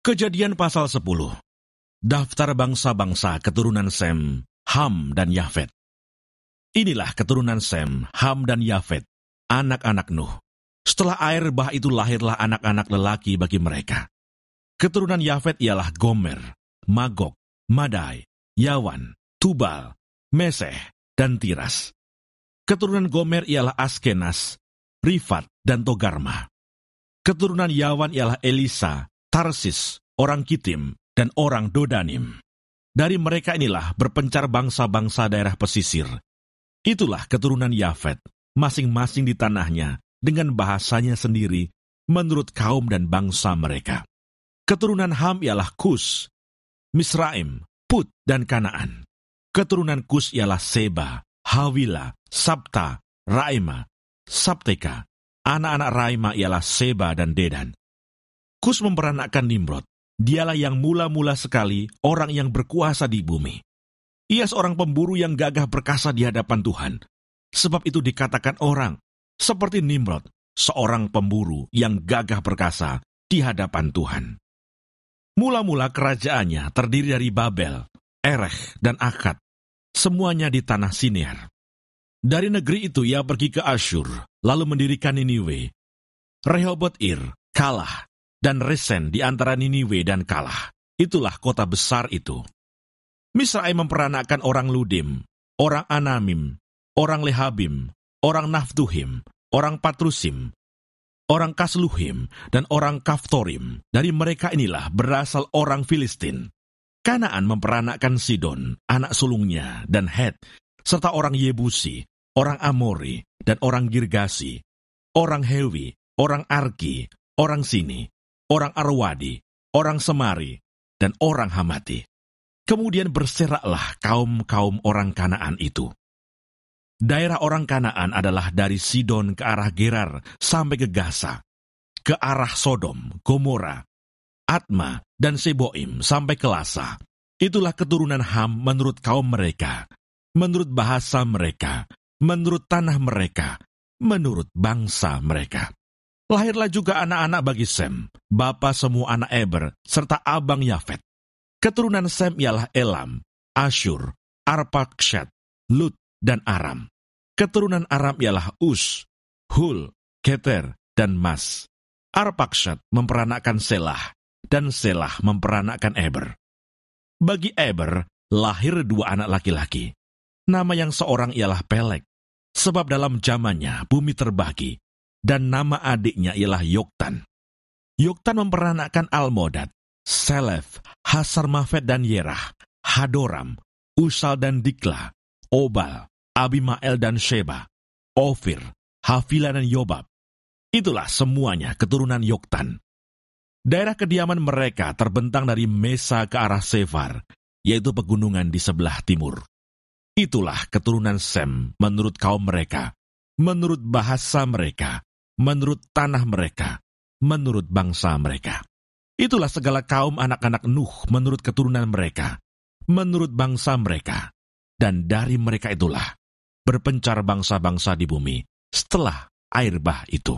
Kejadian pasal 10. Daftar bangsa-bangsa keturunan Sem, Ham, dan Yafet. Inilah keturunan Sem, Ham, dan Yafet, anak-anak Nuh. Setelah air bah itu lahirlah anak-anak lelaki bagi mereka. Keturunan Yafet ialah Gomer, Magog, Madai, Yawan, Tubal, Meseh, dan Tiras. Keturunan Gomer ialah Askenas, Rifat, dan Togarma. Keturunan Yawan ialah Elisa, Tarsis, orang Kitim, dan orang Dodanim. Dari mereka inilah berpencar bangsa-bangsa daerah pesisir. Itulah keturunan Yafet, masing-masing di tanahnya, dengan bahasanya sendiri, menurut kaum dan bangsa mereka. Keturunan Ham ialah Kus, Misraim, Put, dan Kanaan. Keturunan Kus ialah Seba, Hawila, Sabta, Raima, Sabteka. Anak-anak Raima ialah Seba dan Dedan. Kus memperanakkan Nimrod. Dialah yang mula-mula sekali orang yang berkuasa di bumi. Ia seorang pemburu yang gagah perkasa di hadapan Tuhan. Sebab itu dikatakan orang, seperti Nimrod, seorang pemburu yang gagah perkasa di hadapan Tuhan. Mula-mula kerajaannya terdiri dari Babel, Erech, dan Akkad, semuanya di tanah Sinear. Dari negeri itu ia pergi ke Asyur, lalu mendirikan Niniwe. Rehoboth-ir, Kalah, dan Resen di antara Niniwe dan Kalah. Itulah kota besar itu. Misraim memperanakkan orang Ludim, orang Anamim, orang Lehabim, orang Naftuhim, orang Patrusim, orang Kasluhim, dan orang Kaftorim. Dari mereka inilah berasal orang Filistin. Kanaan memperanakkan Sidon, anak sulungnya, dan Het, serta orang Yebusi, orang Amori, dan orang Girgasi, orang Hewi, orang Arki, orang Sini, orang Arwadi, orang Semari, dan orang Hamati. Kemudian berseraklah kaum-kaum orang Kanaan itu. Daerah orang Kanaan adalah dari Sidon ke arah Gerar sampai ke Gaza, ke arah Sodom, Gomora, Atma, dan Seboim sampai ke Lasa. Itulah keturunan Ham menurut kaum mereka, menurut bahasa mereka, menurut tanah mereka, menurut bangsa mereka. Lahirlah juga anak-anak bagi Sem, bapa semua anak Eber, serta abang Yafet. Keturunan Sem ialah Elam, Asyur, Arpaksyad, Lut, dan Aram. Keturunan Aram ialah Us, Hul, Keter, dan Mas. Arpaksyad memperanakkan Selah, dan Selah memperanakkan Eber. Bagi Eber, lahir dua anak laki-laki. Nama yang seorang ialah Pelek, sebab dalam zamannya bumi terbagi, dan nama adiknya ialah Yoktan. Yoktan memperanakkan Almodad, Selef, Hasarmafet dan Yerah, Hadoram, Usal dan Dikla, Obal, Abimael dan Sheba, Ofir, Havila dan Yobab. Itulah semuanya keturunan Yoktan. Daerah kediaman mereka terbentang dari Mesa ke arah Sefar, yaitu pegunungan di sebelah timur. Itulah keturunan Sem menurut kaum mereka, menurut bahasa mereka, menurut tanah mereka, menurut bangsa mereka. Itulah segala kaum anak-anak Nuh menurut keturunan mereka, menurut bangsa mereka. Dan dari mereka itulah berpencar bangsa-bangsa di bumi setelah air bah itu.